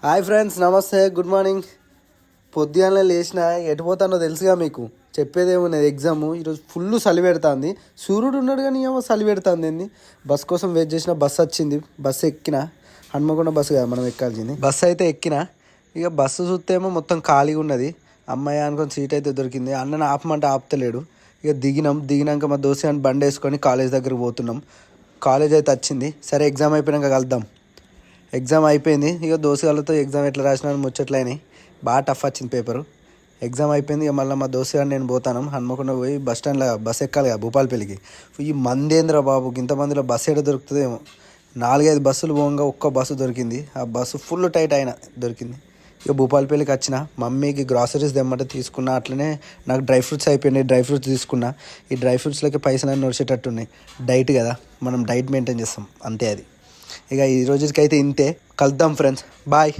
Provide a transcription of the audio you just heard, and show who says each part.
Speaker 1: Hi friends, నమస్తే, good morning. పొద్దుగానే లేచిన ఎటు పోతానో తెలుసుగా మీకు. చెప్పేదేమున్నది, ఎగ్జామ్ ఈరోజు ఫుల్ చలి పెడుతుంది. సూర్యుడు ఉన్నాడు కానీ ఏమో చలి పెడుతుంది. ఏంది బస్ కోసం వెయిట్ చేసిన, బస్సు వచ్చింది. బస్సు ఎక్కిన, హన్మకొండ బస్సు కదా మనం ఎక్కాల్సింది. బస్సు అయితే ఎక్కిన. ఇక బస్సు చూస్తేమో మొత్తం ఖాళీగా ఉన్నది. అమ్మాయి అనుకుని సీట్ అయితే దొరికింది. అన్నని ఆపమంటే ఆపుతలేడు. ఇక దిగినాక మా దోస్త్ అని బండి వేసుకొని కాలేజ్ దగ్గరకు పోతున్నాం. కాలేజ్ అయితే వచ్చింది. సరే ఎగ్జామ్ అయిపోయినాక కలుద్దాం. ఎగ్జామ్ అయిపోయింది. ఇక దోస్తుగాళ్ళతో ఎగ్జామ్ ఎట్లా రాసినాను ముచ్చట్లయినాయి. బాగా టఫ్ వచ్చింది పేపరు. ఎగ్జామ్ అయిపోయింది. ఇక మళ్ళీ మా దోస్తుగాడు నేను పోతాను. హన్మకొండ పోయి బస్ స్టాండ్లో బస్ ఎక్కాలి కదా భూపాలపల్లికి. ఈ మందేంద్ర బాబు, ఇంతమందిలో బస్సు ఏడ దొరుకుతుందేమో. 4-5 బస్సులు పోగా ఒక్క బస్సు దొరికింది. ఆ బస్సు ఫుల్ టైట్ అయినా దొరికింది. ఇక భూపాలపల్లికి వచ్చిన. మమ్మీకి గ్రాసరీస్ తెమ్మంటే తీసుకున్నా. అట్లనే నాకు డ్రై ఫ్రూట్స్ అయిపోయినాయి. డ్రై ఫ్రూట్స్ తీసుకున్నా. ఈ డ్రై ఫ్రూట్స్లోకి పైసలు అన్నీ నడిచేటట్టున్నాయి. డైట్ కదా, మనం డైట్ మెయింటైన్ చేస్తాం అంతే. అది ఇక ఈ రోజుకైతే ఇంతే. కలుద్దాం ఫ్రెండ్స్, బాయ్.